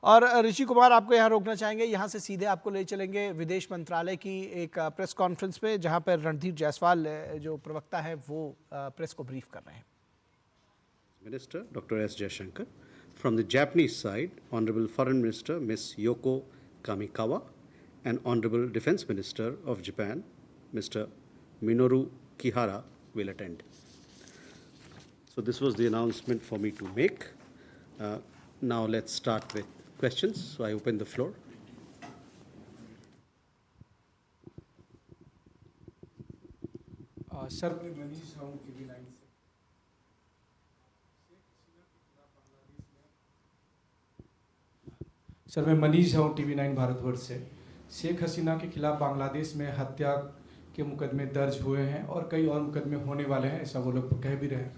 और ऋषि कुमार, आपको यहाँ रोकना चाहेंगे, यहाँ से सीधे आपको ले चलेंगे विदेश मंत्रालय की एक प्रेस कॉन्फ्रेंस पे, जहाँ पर रणधीर जायसवाल जो प्रवक्ता है वो प्रेस को ब्रीफ कर रहे हैं। Minister Dr. S. Jaishankar. From the Japanese side, Honorable Foreign Minister Ms. Yoko Kamikawa and Honorable Defense Minister of Japan, Mr. Minoru Kihara, will attend. So this was the announcement for me to make. Now let's start with questions. So I open the floor. Sir, मैं मनीष हूँ TV9 Bharatvarsh से। शेख हसीना के खिलाफ बांग्लादेश में हत्या के मुकदमे दर्ज हुए हैं और कई और मुकदमे होने वाले हैं, ऐसा वो लोग कह भी रहे हैं।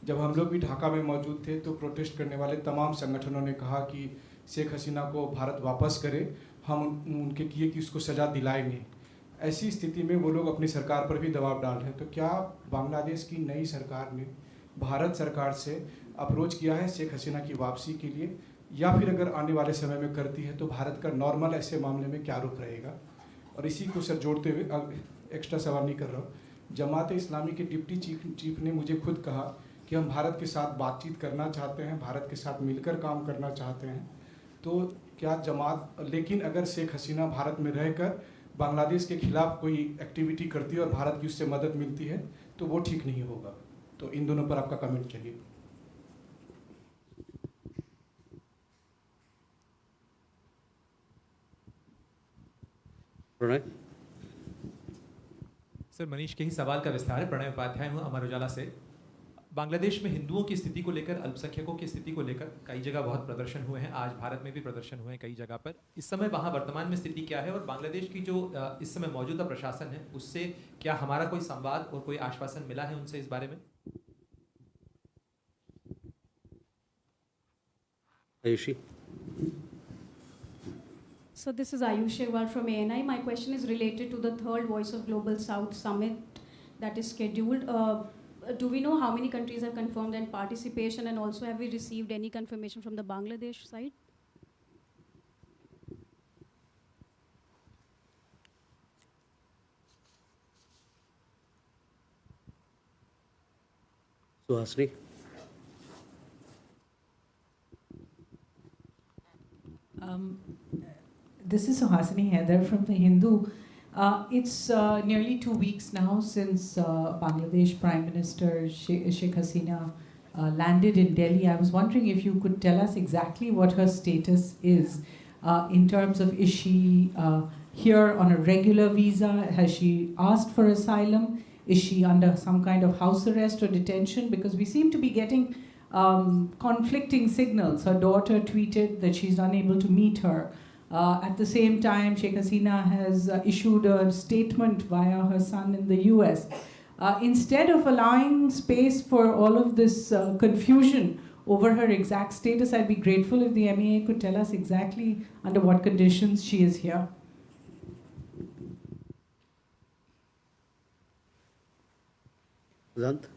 जब हम लोग भी ढाका में मौजूद थे तो प्रोटेस्ट करने वाले तमाम संगठनों ने कहा कि शेख हसीना को भारत वापस करे, हम उनके किए कि उसको सज़ा दिलाएंगे। ऐसी स्थिति में वो लोग अपनी सरकार पर भी दबाव डाल रहे हैं। तो क्या बांग्लादेश की नई सरकार ने भारत सरकार से अप्रोच किया है शेख हसीना की वापसी के लिए, या फिर अगर आने वाले समय में करती है तो भारत का नॉर्मल ऐसे मामले में क्या रुख रहेगा? और इसी को सर जोड़ते हुए एक्स्ट्रा सवाल नहीं कर रहा हूँ, जमात इस्लामी के डिप्टी चीफ ने मुझे खुद कहा कि हम भारत के साथ बातचीत करना चाहते हैं, भारत के साथ मिलकर काम करना चाहते हैं। तो क्या जमात, लेकिन अगर शेख हसीना भारत में रहकर बांग्लादेश के खिलाफ कोई एक्टिविटी करती है और भारत की उससे मदद मिलती है तो वो ठीक नहीं होगा। तो इन दोनों पर आपका कमेंट चाहिए। प्रणय। सर, मनीष के ही सवाल का विस्तार है। प्रणय उपाध्याय हूँ अमर उजाला से। बांग्लादेश में हिंदुओं की स्थिति को लेकर, अल्पसंख्यकों की स्थिति को लेकर कई जगह बहुत प्रदर्शन हुए हैं। आज भारत में भी प्रदर्शन हुए हैं कई जगह पर। इस समय वहाँ वर्तमान में स्थिति क्या है और बांग्लादेश की जो इस समय मौजूदा प्रशासन है उससे क्या हमारा कोई संवाद और कोई आश्वासन मिला है उनसे इस बारे में? Ayushi. So this is Ayush Agarwal from ANI. My question is related to the third Voice of Global South summit that is scheduled. Do we know how many countries have confirmed their participation, and also have we received any confirmation from the Bangladesh side? Suhasini. This is Suhasini Haider from The Hindu. It's nearly 2 weeks now since Bangladesh Prime Minister Sheikh Hasina landed in Delhi. I was wondering if you could tell us exactly what her status is in terms of, is she here on a regular visa? Has she asked for asylum? Is she under some kind of house arrest or detention? Because we seem to be getting conflicting signals. Her daughter tweeted that she's unable to meet her. At the same time, Sheikh Hasina has issued a statement via her son in the US. Instead of allowing space for all of this confusion over her exact status, I'd be grateful if the MEA could tell us exactly under what conditions she is here. Siddhant.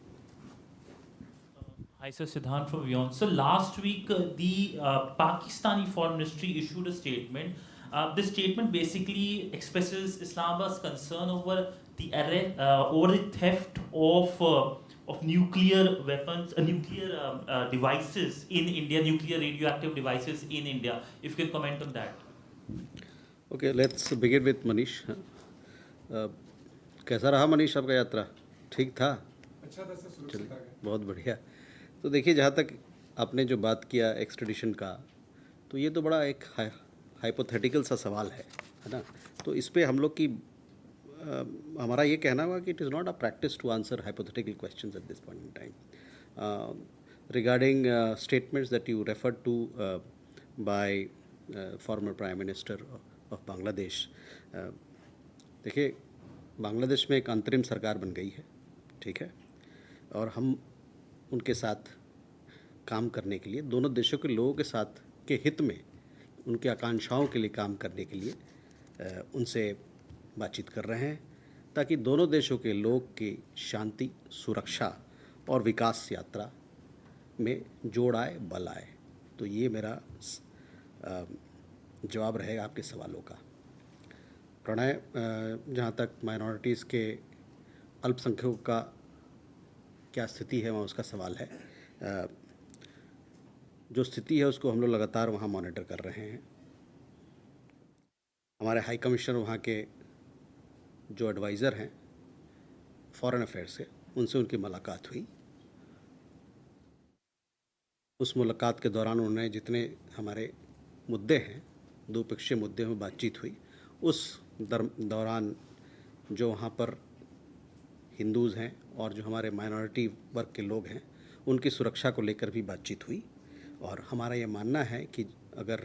Hi, sir. Siddhant from Beyond. So last week, the Pakistani Foreign Ministry issued a statement. This statement basically expresses Islamabad's concern over the theft of nuclear weapons, nuclear devices in India, nuclear radioactive devices in India. If you can comment on that. Okay, let's begin with Manish. कैसा रहा मनीष आपका यात्रा? ठीक था? अच्छा था sir, सुरक्षित था। बहुत बढ़िया। तो देखिए, जहाँ तक आपने जो बात किया एक्सट्रेडिशन का, तो ये तो बड़ा एक हाइपोथेटिकल सा सवाल है ना? तो इस पे हम लोग की हमारा ये कहना हुआ कि it is not a practice to answer hypothetical questions at this point in time regarding statements that you refer to by former prime minister of Bangladesh. देखिए, बांग्लादेश में एक अंतरिम सरकार बन गई है, ठीक है, और हम उनके साथ काम करने के लिए, दोनों देशों के लोगों के साथ के हित में, उनके आकांक्षाओं के लिए काम करने के लिए उनसे बातचीत कर रहे हैं, ताकि दोनों देशों के लोग की शांति, सुरक्षा और विकास यात्रा में जोड़ आए, बल आए। तो ये मेरा जवाब रहेगा आपके सवालों का। प्रणय, जहाँ तक माइनॉरिटीज़ के अल्पसंख्यकों का क्या स्थिति है वहाँ उसका सवाल है, जो स्थिति है उसको हम लोग लगातार वहाँ मॉनिटर कर रहे हैं। हमारे हाई कमिश्नर वहाँ के जो एडवाइज़र हैं फॉरेन अफेयर्स से, उनसे उनकी मुलाकात हुई। उस मुलाकात के दौरान उन्होंने जितने हमारे मुद्दे हैं, द्विपक्षीय मुद्दे में बातचीत हुई। उस दौरान जो वहाँ पर हिंदूज़ हैं और जो हमारे माइनॉरिटी वर्ग के लोग हैं, उनकी सुरक्षा को लेकर भी बातचीत हुई। और हमारा ये मानना है कि अगर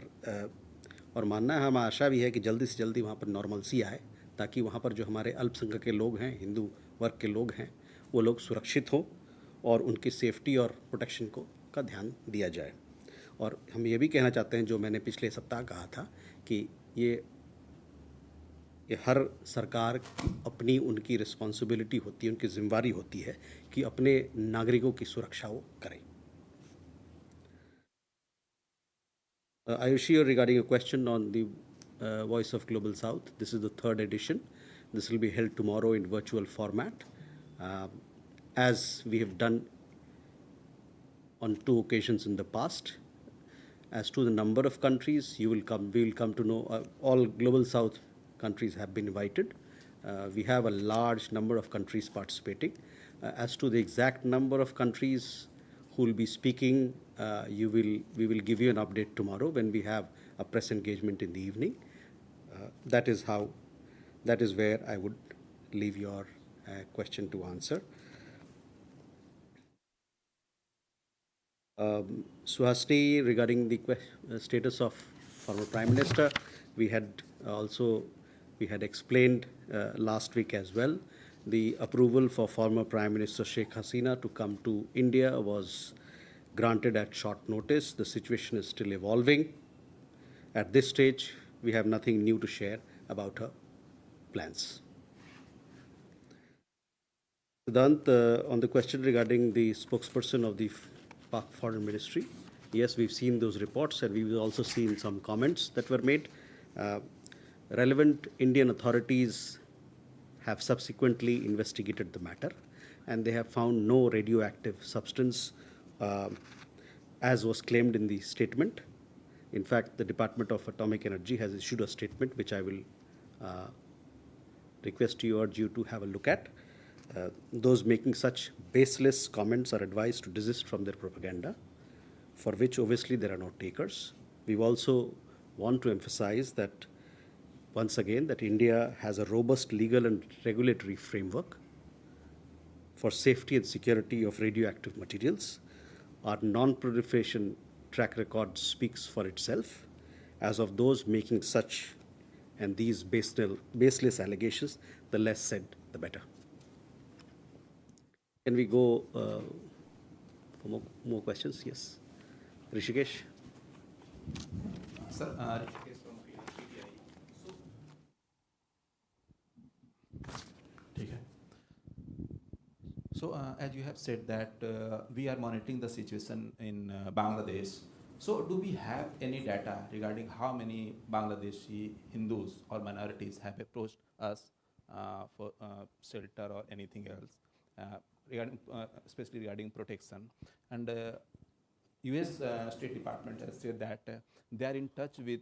हम आशा भी है कि जल्दी से जल्दी वहाँ पर नॉर्मलसी आए, ताकि वहाँ पर जो हमारे अल्पसंख्यक के लोग हैं, हिंदू वर्ग के लोग हैं, वो लोग सुरक्षित हों और उनकी सेफ्टी और प्रोटेक्शन का ध्यान दिया जाए। और हम ये भी कहना चाहते हैं, जो मैंने पिछले सप्ताह कहा था, कि ये हर सरकार अपनी उनकी रिस्पॉन्सिबिलिटी होती है, उनकी जिम्मेवारी होती है कि अपने नागरिकों की सुरक्षा वो करें। Ayushi, regarding a question on the Voice of Global South, this is the 3rd edition. This will be held tomorrow in virtual format, as we have done on 2 occasions in the past. As to the number of countries, we will come to know. All Global South countries have been invited. We have a large number of countries participating. As to the exact number of countries who will be speaking, we will give you an update tomorrow when we have a press engagement in the evening. That is where I would leave your question to answer. Suhasini, regarding the status of former Prime Minister, we had explained last week as well. The approval for former Prime Minister Sheikh Hasina to come to India was granted at short notice. The situation is still evolving. At this stage, we have nothing new to share about her plans. Siddhant, on the question regarding the spokesperson of the Pak Foreign Ministry, yes, we've seen those reports, and we've also seen some comments that were made. Relevant Indian authorities have subsequently investigated the matter, and they have found no radioactive substance as was claimed in the statement. In fact, the Department of Atomic Energy has issued a statement which I will urge you to have a look at. Those making such baseless comments are advised to desist from their propaganda, for which obviously there are no takers. We also want to emphasize that, once again, that India has a robust legal and regulatory framework for safety and security of radioactive materials. Our non-proliferation track record speaks for itself. As of those making such and these baseless allegations, the less said, the better. Can we go for more questions? Yes. Rishikesh? Sir, Rishikesh from PTI. So, as you have said that we are monitoring the situation in Bangladesh. So, do we have any data regarding how many Bangladeshi Hindus or minorities have approached us for shelter or anything else, especially regarding protection? And U.S. State Department has said that they are in touch with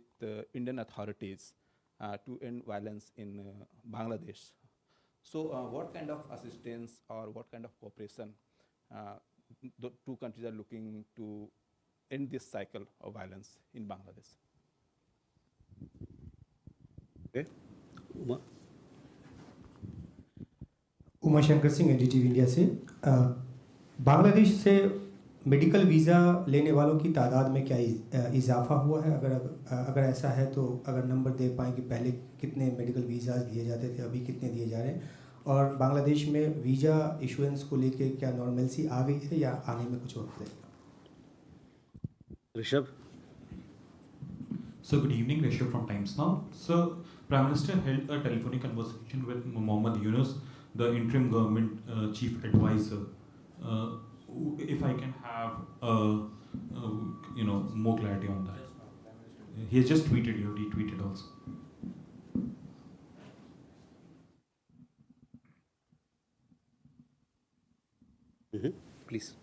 Indian authorities to end violence in Bangladesh. So, what kind of assistance or what kind of cooperation the two countries are looking to end this cycle of violence in Bangladesh? Okay. Uma? Uma Shankar Singh NDTV India से। बांग्लादेश से medical visa लेने वालों की तादाद में क्या इजाफा हुआ है? अगर ऐसा है तो अगर नंबर दे पाएँ कि पहले कितने मेडिकल वीज़ाज दिए जाते थे, अभी कितने दिए जा रहे हैं, और बांग्लादेश में वीज़ा इशुएंस को लेके क्या नॉर्मलसी आ गई है या आने में कुछ वक्त लगेगा? Rishabh? So, good evening, Rishabh from Times Now. So, Prime Minister held a telephonic conversation with Mohammad Yunus, the interim government chief advisor. If I can have more clarity on that. He has just tweeted, you retweeted also. Please.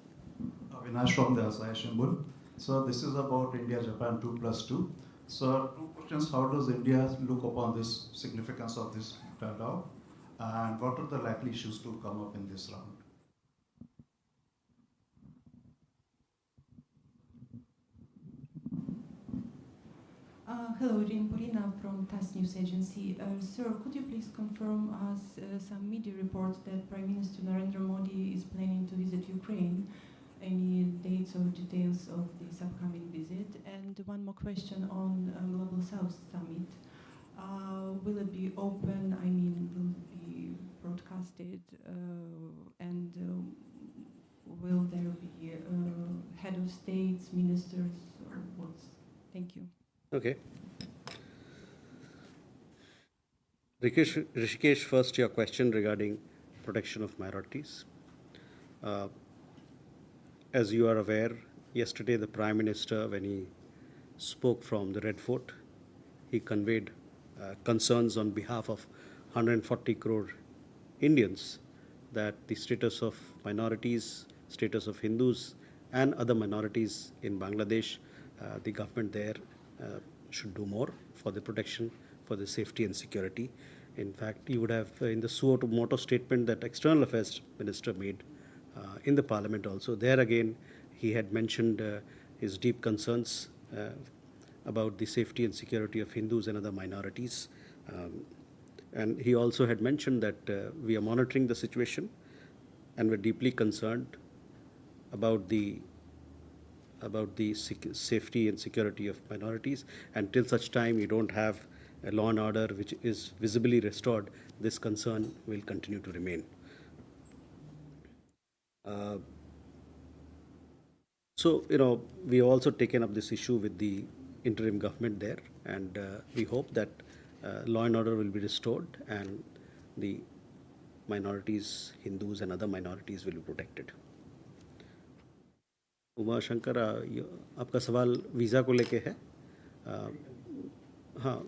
Avinash from the Asahi Shimbun. So this is about India-Japan 2+2. So two questions: how does India look upon this significance of this dialogue, and what are the likely issues to come up in this round? Hello, Jane Polina from TASS News Agency. Sir, could you please confirm us some media reports that Prime Minister Narendra Modi is planning to visit Ukraine? Any dates or details of this upcoming visit? And one more question on Global South Summit. Will it be open? I mean, will it be broadcasted? And will there be head of states, ministers, or what's? Thank you. Okay. Rishikesh, first your question regarding protection of minorities. As you are aware, yesterday the Prime Minister, when he spoke from the Red Fort, he conveyed concerns on behalf of 140 crore Indians that the status of minorities, status of Hindus and other minorities in Bangladesh, the government there should do more for the protection, for the safety and security. In fact, you would have in the suo motu statement that External Affairs Minister made in the Parliament also, there again he had mentioned his deep concerns about the safety and security of Hindus and other minorities. And he also had mentioned that we are monitoring the situation and we're deeply concerned about the safety and security of minorities. Until such time we don't have a law and order which is visibly restored, this concern will continue to remain. So, we have also taken up this issue with the interim government there, and we hope that law and order will be restored and the minorities, Hindus and other minorities will be protected. Uma Shankar, आपका सवाल visa को लेके है. हाँ,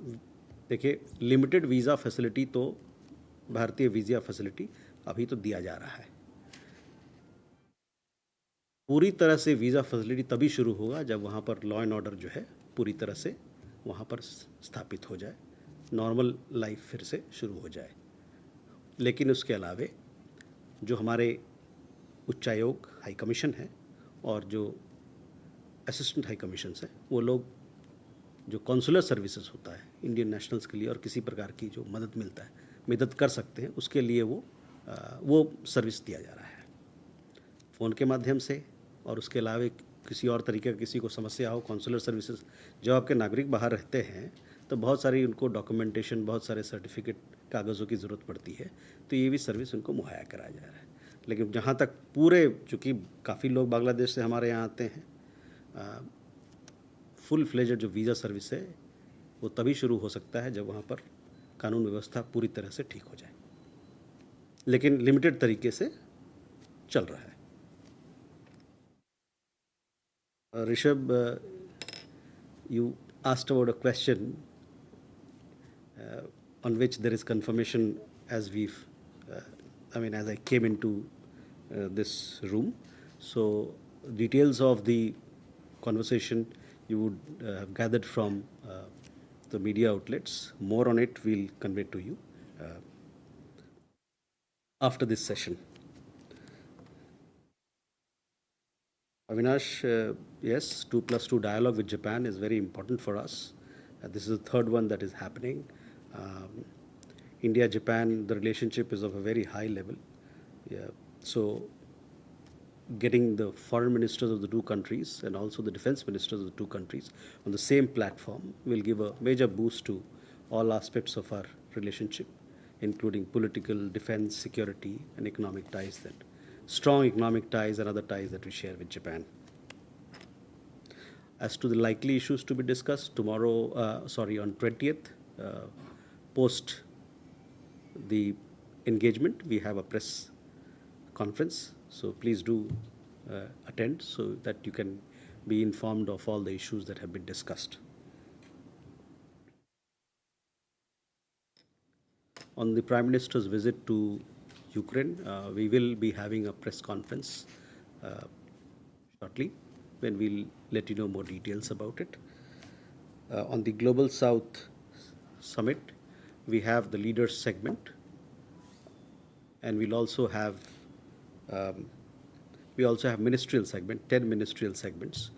देखिए, limited visa facility तो भारतीय visa facility अभी तो दिया जा रहा है. पूरी तरह से वीज़ा फैसिलिटी तभी शुरू होगा जब वहाँ पर लॉ एंड ऑर्डर जो है पूरी तरह से वहाँ पर स्थापित हो जाए, नॉर्मल लाइफ फिर से शुरू हो जाए. लेकिन उसके अलावे जो हमारे उच्चायोग हाई कमीशन है और जो असिस्टेंट हाई कमीशंस हैं, वो लोग जो कॉन्सुलर सर्विसेज होता है इंडियन नेशनल्स के लिए और किसी प्रकार की जो मदद मिलता है, मदद कर सकते हैं, उसके लिए वो सर्विस दिया जा रहा है फ़ोन के माध्यम से. और उसके अलावा किसी और तरीके का किसी को समस्या हो, कॉन्सुलर सर्विसेज, जब आपके नागरिक बाहर रहते हैं तो बहुत सारी उनको डॉक्यूमेंटेशन, बहुत सारे सर्टिफिकेट, कागज़ों की ज़रूरत पड़ती है, तो ये भी सर्विस उनको मुहैया कराया जा रहा है. लेकिन जहाँ तक पूरे, चूँकि काफ़ी लोग बांग्लादेश से हमारे यहाँ आते हैं, फुल फ्लेजेड जो वीज़ा सर्विस है वो तभी शुरू हो सकता है जब वहाँ पर कानून व्यवस्था पूरी तरह से ठीक हो जाए, लेकिन लिमिटेड तरीके से चल रहा है. Rishabh, you asked about a question on which there is confirmation as as I came into this room. So details of the conversation you would have gathered from the media outlets. More on it we'll convey to you after this session. Avinash, yes, 2+2 dialogue with Japan is very important for us. This is the third one that is happening. India-Japan, the relationship is of a very high level. Yeah. So getting the foreign ministers of the two countries and also the defense ministers of the two countries on the same platform will give a major boost to all aspects of our relationship, including political, defense, security, and economic ties, that strong economic ties and other ties that we share with Japan. As to the likely issues to be discussed tomorrow, on 20th, post the engagement, we have a press conference. So please do attend so that you can be informed of all the issues that have been discussed. On the Prime Minister's visit to Ukraine, we will be having a press conference shortly, when we'll let you know more details about it. On the Global South Summit, we have the leaders segment, and we'll also have ministerial segment, 10 ministerial segments.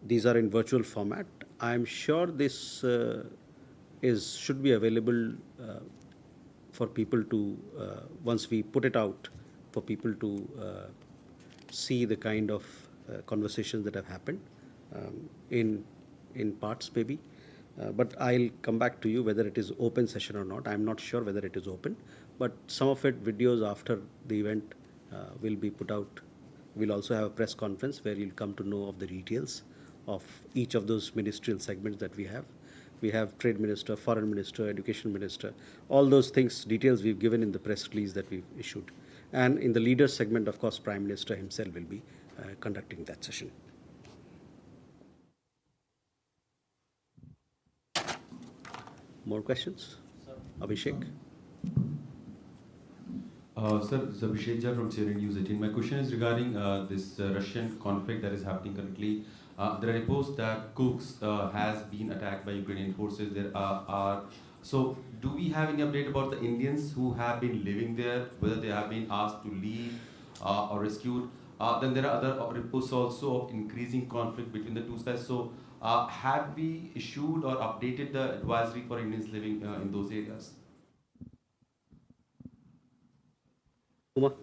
These are in virtual format. I'm sure this should be available for people to, once we put it out, for people to see the kind of conversations that have happened in parts maybe. But I'll come back to you whether it is open session or not. I'm not sure whether it is open, but some of it, videos after the event will be put out. We'll also have a press conference where you'll come to know of the details of each of those ministerial segments that we have. We have Trade Minister, Foreign Minister, Education Minister, all those things, details we've given in the press release that we've issued. And in the leaders segment, of course, Prime Minister himself will be conducting that session. More questions? Abhishek? Sir, Abhishek Jha from CNN News 18. My question is regarding this Russian conflict that is happening currently. There are reports that Kursk has been attacked by Ukrainian forces. So do we have any update about the Indians who have been living there, whether they have been asked to leave or rescued? Then there are other reports also of increasing conflict between the two sides. So have we issued or updated the advisory for Indians living in those areas? Uma?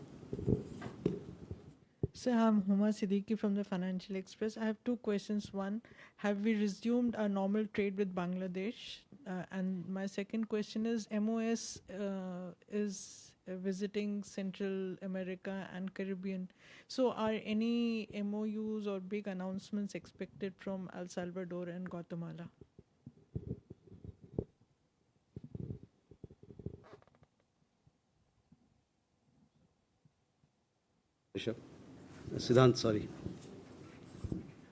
Sir, I'm Huma Siddiqui from the Financial Express. I have two questions. One, have we resumed our normal trade with Bangladesh? And my second question is, MOS is visiting Central America and Caribbean. So are any MOUs or big announcements expected from El Salvador and Guatemala? Siddhant, sorry.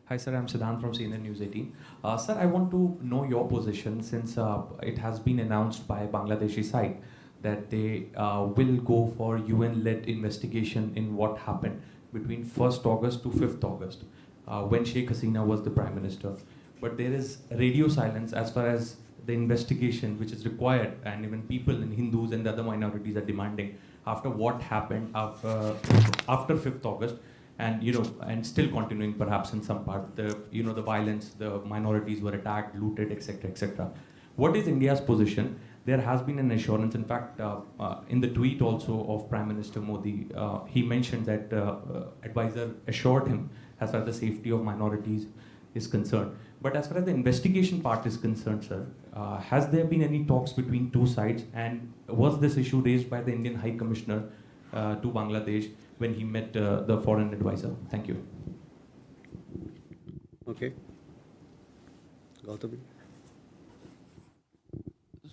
Hi, sir. I'm Siddhant from CNN News 18. Sir, I want to know your position since it has been announced by Bangladeshi side that they will go for UN-led investigation in what happened between 1st August to 5th August when Sheikh Hasina was the Prime Minister. But there is radio silence as far as the investigation which is required, and even people and Hindus and the other minorities are demanding after what happened after 5th August. And and still continuing perhaps in some part, the the violence, the minorities were attacked, looted, etc., etc. What is India's position? There has been an assurance, in fact, in the tweet also of Prime Minister Modi, he mentioned that advisor assured him as far as the safety of minorities is concerned. But as far as the investigation part is concerned, sir, has there been any talks between two sides, and was this issue raised by the Indian High Commissioner to Bangladesh when he met the foreign advisor? Thank you. Okay. Gautami?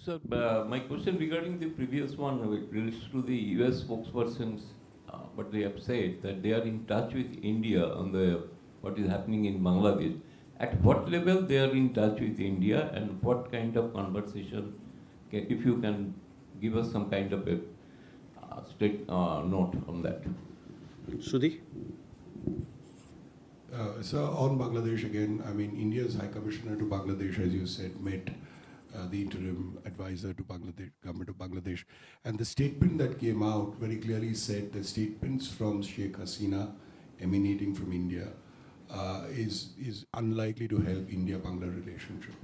Sir, my question regarding the previous one relates to the US spokespersons, but they have said that they are in touch with India on what is happening in Bangladesh. At what level they are in touch with India, and what kind of conversation, if you can give us some kind of a note on that. Sudhi? So on Bangladesh again, I mean, India's High Commissioner to Bangladesh, as you said, met the interim advisor to Bangladesh, government of Bangladesh. And the statement that came out very clearly said that statements from Sheikh Hasina emanating from India is unlikely to help India-Bangla relationship.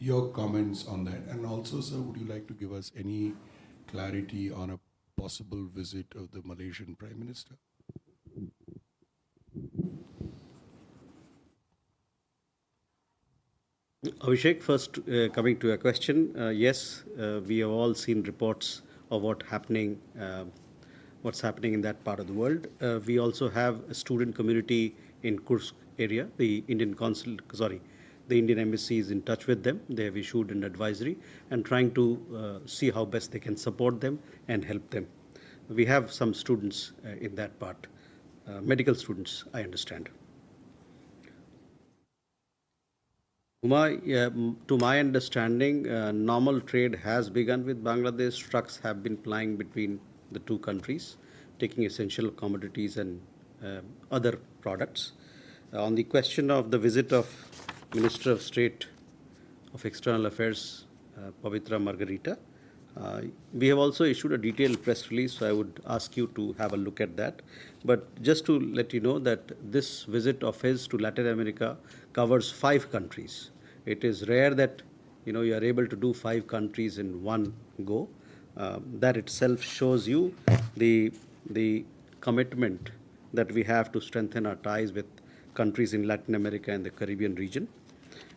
Your comments on that. And also, sir, would you like to give us any clarity on a possible visit of the Malaysian Prime Minister? Abhishek, first coming to your question, yes, we have all seen reports of what's happening in that part of the world. We also have a student community in Kursk area. The Indian embassy is in touch with them. They have issued an advisory and trying to see how best they can support them and help them. We have some students in that part, medical students, I understand. To my understanding, normal trade has begun with Bangladesh. Trucks have been plying between the two countries, taking essential commodities and other products. On the question of the visit of Minister of State of External Affairs, Pavitra Margarita, we have also issued a detailed press release, so I would ask you to have a look at that. But just to let you know that this visit of his to Latin America covers 5 countries. It is rare that you are able to do 5 countries in one go. That itself shows you the commitment that we have to strengthen our ties with countries in Latin America and the Caribbean region.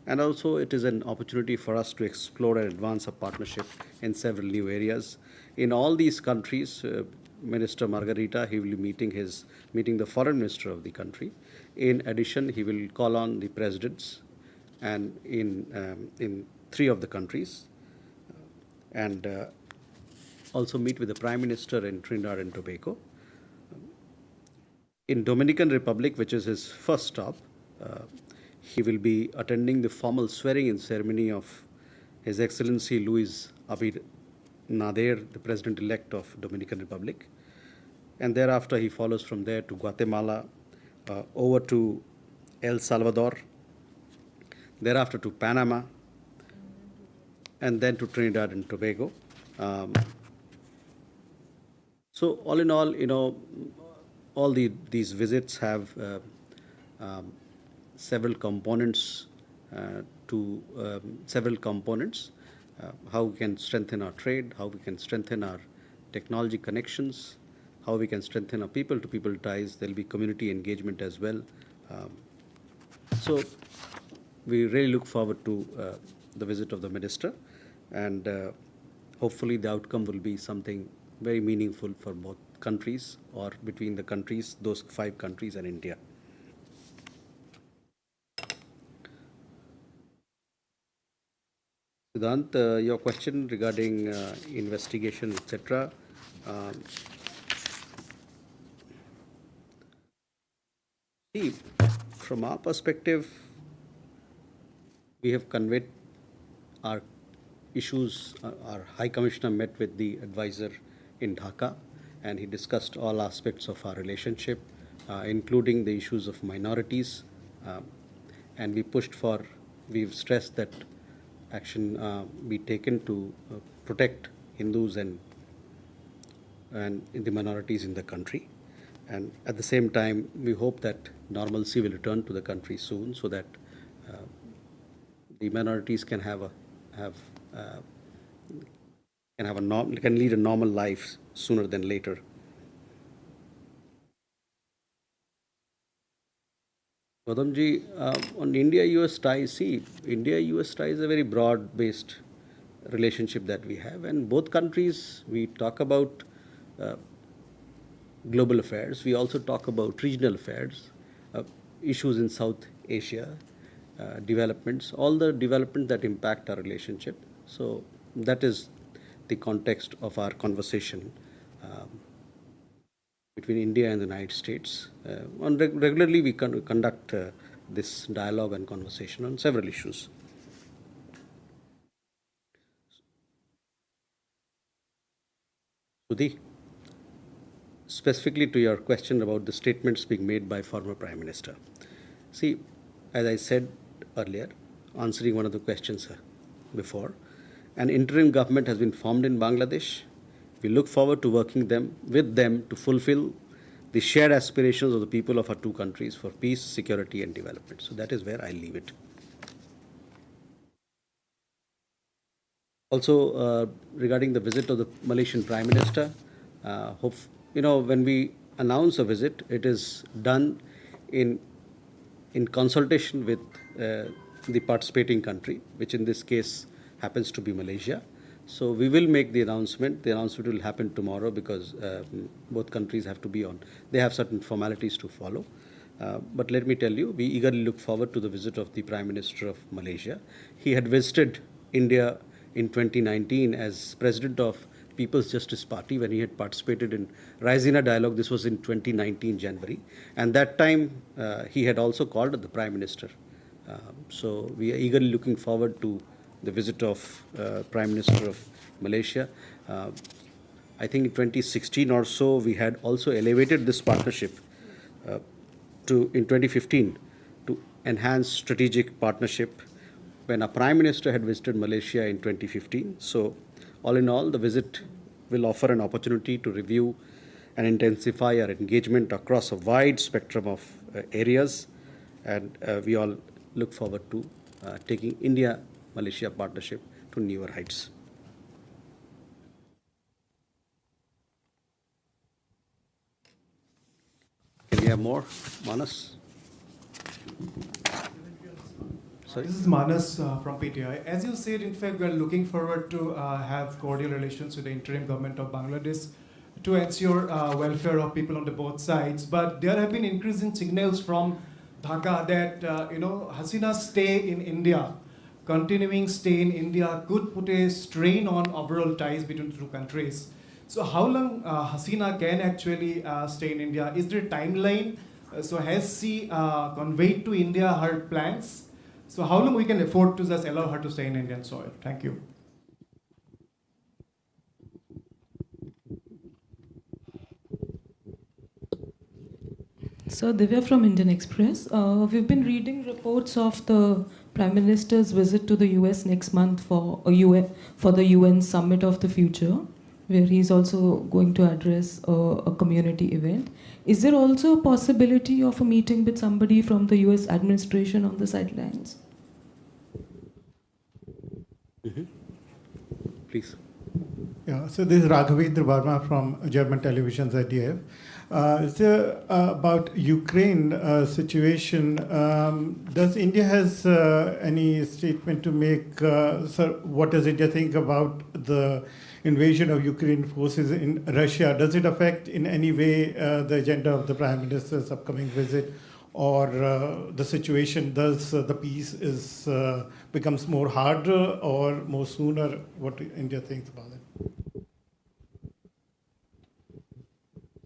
And also it is an opportunity for us to explore and advance a partnership in several new areas. In all these countries, Minister Margarita, he will be meeting the foreign minister of the country. In addition, he will call on the presidents and in 3 of the countries, and also meet with the Prime Minister in Trinidad and Tobago. In Dominican Republic, which is his first stop, he will be attending the formal swearing-in ceremony of His Excellency Luis Abinader, the President-elect of Dominican Republic. And thereafter, he follows from there to Guatemala, over to El Salvador, thereafter to Panama, and then to Trinidad and Tobago. So all in all, all these visits have several components how we can strengthen our trade, how we can strengthen our technology connections, how we can strengthen our people-to-people ties. There will be community engagement as well. So we really look forward to the visit of the minister, and hopefully the outcome will be something very meaningful for both countries, or between the countries, those 5 countries and India. Siddhant, your question regarding investigation, etc. See, from our perspective, we have conveyed our issues. Our High Commissioner met with the advisor in Dhaka, and he discussed all aspects of our relationship, including the issues of minorities, and we've stressed that action be taken to protect Hindus and the minorities in the country. And at the same time, we hope that normalcy will return to the country soon, so that the minorities can lead a normal life sooner than later. Gautamji, on India-US ties, see, India-US ties is a very broad-based relationship that we have, and both countries, we talk about global affairs, we also talk about regional affairs, issues in South Asia, developments, all the developments that impact our relationship. So that is the context of our conversation between India and the United States. Regularly we conduct this dialogue and conversation on several issues. Sudhi, specifically to your question about the statements being made by former Prime Minister. See, as I said earlier, answering one of the questions before, an interim government has been formed in Bangladesh. We look forward to working with them to fulfill the shared aspirations of the people of our 2 countries for peace, security, and development. So that is where I leave it. Also, regarding the visit of the Malaysian Prime Minister, when we announce a visit, it is done in consultation with the participating country, which in this case happens to be Malaysia. So we will make the announcement. The announcement will happen tomorrow, because both countries have to be on. They have certain formalities to follow. But let me tell you, we eagerly look forward to the visit of the Prime Minister of Malaysia. He had visited India in 2019 as President of People's Justice Party, when he had participated in Raisina Dialogue. This was in 2019 January. And that time he had also called the Prime Minister So we are eagerly looking forward to the visit of Prime Minister of Malaysia. I think in 2016 or so, we had also elevated this partnership in 2015 to enhance strategic partnership when a Prime Minister had visited Malaysia in 2015. So all in all, the visit will offer an opportunity to review and intensify our engagement across a wide spectrum of areas, and we all look forward to taking India-Malaysia partnership to newer heights. Can we have more? Manas? Sorry? This is Manas from PTI. As you said, in fact, we are looking forward to have cordial relations with the interim government of Bangladesh to ensure welfare of people on the both sides. But there have been increasing signals from Dhaka that Hasina's stay in India, continuing stay in India, could put a strain on overall ties between the two countries. So how long Hasina can actually stay in India? Is there a timeline? So has she conveyed to India her plans? So how long we can afford to just allow her to stay in Indian soil? Thank you. So Divya from Indian Express. We've been reading reports of the Prime Minister's visit to the US next month for the UN Summit of the Future, where he's also going to address a community event. Is there also a possibility of a meeting with somebody from the US administration on the sidelines? Please. Yeah, so this is Raghavendra Verma from German television ZDF. So about Ukraine situation, does India has any statement to make? Sir, what does India think about the invasion of Ukraine forces in Russia? Does it affect in any way the agenda of the Prime Minister's upcoming visit, or the situation? Does the peace becomes more harder or more sooner? What India thinks about it?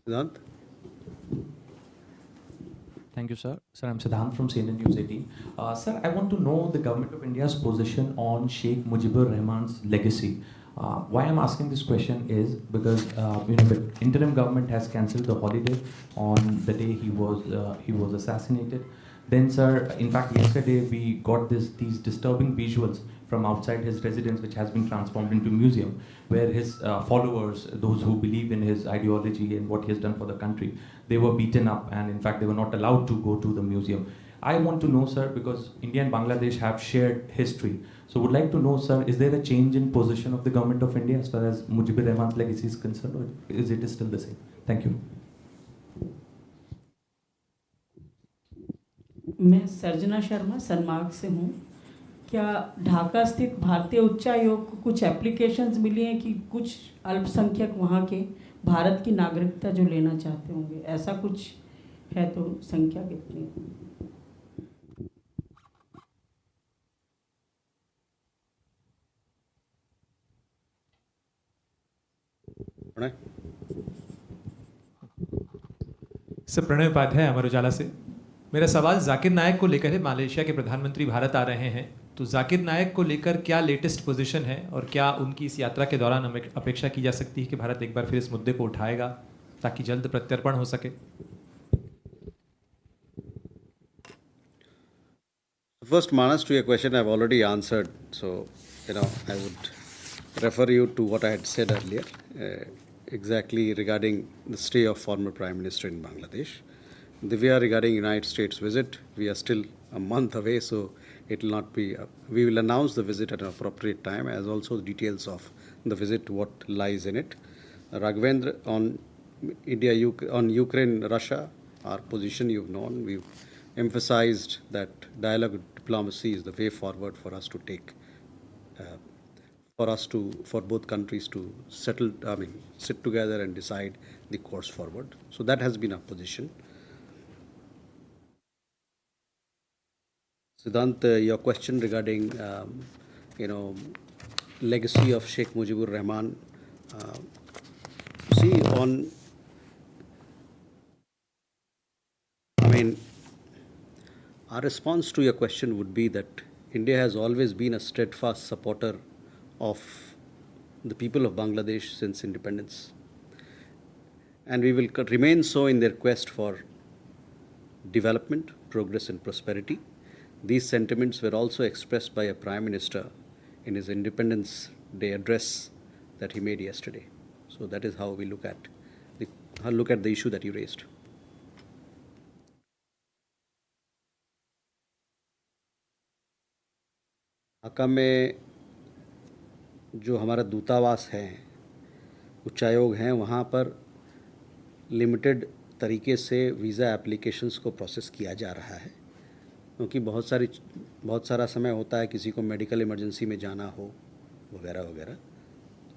Siddhant? Thank you, sir. Sir, I'm Siddhant from CNN News 18. Sir, I want to know the government of India's position on Sheikh Mujibur Rahman's legacy. Why I'm asking this question is because the interim government has cancelled the holiday on the day he was assassinated. Then, sir, in fact, yesterday we got these disturbing visuals from outside his residence, which has been transformed into a museum, where his followers, those who believe in his ideology and what he has done for the country, they were beaten up, and in fact, they were not allowed to go to the museum. I want to know, sir, because India and Bangladesh have shared history. So would like to know, sir, is there a change in position of the government of India as far as Mujibur Rahman's legacy is concerned, or is it still the same? Thank you. मैं सर्जना शर्मा सनमार्ग से हूँ। क्या ढाका स्थित भारतीय उच्चायोग को कुछ applications मिली हैं कि कुछ अल्पसंख्यक वहाँ के भारत की नागरिकता जो लेना चाहते होंगे, ऐसा कुछ है तो संख्या कितनी? सर, प्रणय उपाध्याय, अमर उजाला से। मेरा सवाल जाकिर नायक को लेकर है। मालयशिया के प्रधानमंत्री भारत आ रहे हैं, तो जाकिर नायक को लेकर क्या लेटेस्ट पोजीशन है और क्या उनकी इस यात्रा के दौरान अपेक्षा की जा सकती है कि भारत एक बार फिर इस मुद्दे को उठाएगा ताकि जल्द प्रत्यर्पण हो सके? First, Manas, to your question, I've already answered. So, I would refer you to what I had said earlier, exactly regarding the stay of former Prime Minister in Bangladesh. Divya, regarding United States visit, we are still a month away, so it will not be. We will announce the visit at an appropriate time, as also the details of the visit, what lies in it. Raghavendra, on Ukraine, Russia, our position you've known. We've emphasized that dialogue and diplomacy is the way forward for us to take, for both countries to sit together and decide the course forward. So that has been our position. Siddhant, your question regarding, legacy of Sheikh Mujibur Rahman. Our response to your question would be that India has always been a steadfast supporter of the people of Bangladesh since independence. And we will remain so in their quest for development, progress and prosperity. These sentiments were also expressed by a Prime Minister in his Independence Day address that he made yesterday. So that is how we look at the issue that you raised. Dhaka में जो हमारा दूतावास है, उच्चायोग हैं, वहाँ पर limited तरीके से वीज़ा एप्लीकेशंस को प्रोसेस किया जा रहा है, क्योंकि बहुत सारा समय होता है किसी को मेडिकल इमरजेंसी में जाना हो वगैरह वगैरह।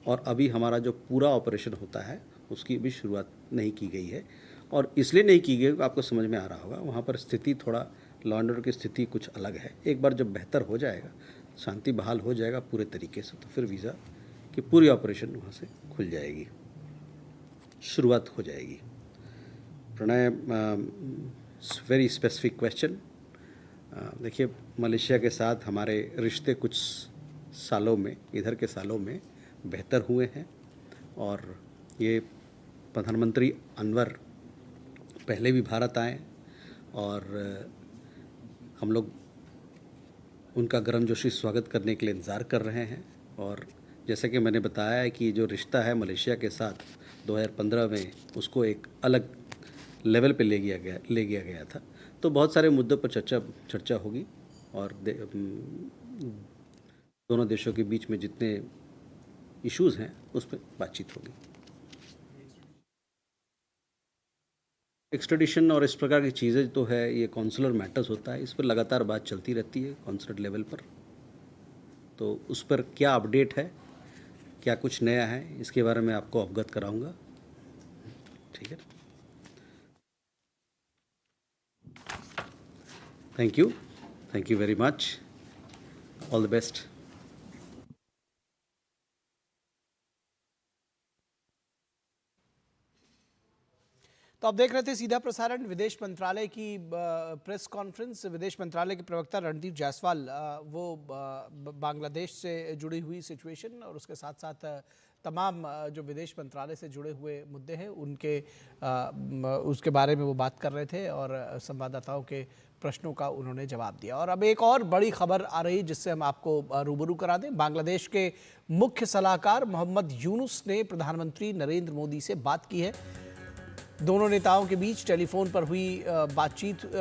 और अभी हमारा जो पूरा ऑपरेशन होता है उसकी भी शुरुआत नहीं की गई है, और इसलिए नहीं की गई, आपको समझ में आ रहा होगा, वहाँ पर स्थिति थोड़ा लॉ एंड ऑर्डर की स्थिति कुछ अलग है। एक बार जब बेहतर हो जाएगा, शांति बहाल हो जाएगा पूरे तरीके से, तो फिर वीज़ा की पूरी ऑपरेशन वहाँ से खुल जाएगी, शुरुआत हो जाएगी। Pranay, very specific question. देखिए, मलेशिया के साथ हमारे रिश्ते कुछ सालों में, इधर के सालों में बेहतर हुए हैं, और ये प्रधानमंत्री अनवर पहले भी भारत आए और हम लोग उनका गर्मजोशी स्वागत करने के लिए इंतज़ार कर रहे हैं। और जैसे कि मैंने बताया है कि जो रिश्ता है मलेशिया के साथ 2015 में, उसको एक अलग लेवल पे ले गया गया था। तो बहुत सारे मुद्दों पर चर्चा होगी, और दोनों देशों के बीच में जितने इश्यूज़ हैं उस पर बातचीत होगी। एक्सट्रेडिशन और इस प्रकार की चीज़ें तो है, ये कॉन्सुलर मैटर्स होता है, इस पर लगातार बात चलती रहती है कॉन्सुलर लेवल पर। तो उस पर क्या अपडेट है, क्या कुछ नया है, इसके बारे में आपको अवगत कराऊंगा। ठीक है, thank you very much, all the best. तो आप देख रहे थे सीधा प्रसारण विदेश मंत्रालय की प्रेस कॉन्फ्रेंस। विदेश मंत्रालय के प्रवक्ता रणधीर जायसवाल वो बांग्लादेश से जुड़ी हुई सिचुएशन और उसके साथ साथ तमाम जो विदेश मंत्रालय से जुड़े हुए मुद्दे हैं उसके बारे में वो बात कर रहे थे, और संवाददाताओं के प्रश्नों का उन्होंने जवाब दिया। और अब एक और बड़ी खबर आ रही जिससे हम आपको रूबरू करा दें। बांग्लादेश के मुख्य सलाहकार मोहम्मद यूनुस ने प्रधानमंत्री नरेंद्र मोदी से बात की है। दोनों नेताओं के बीच टेलीफोन पर हुई बातचीत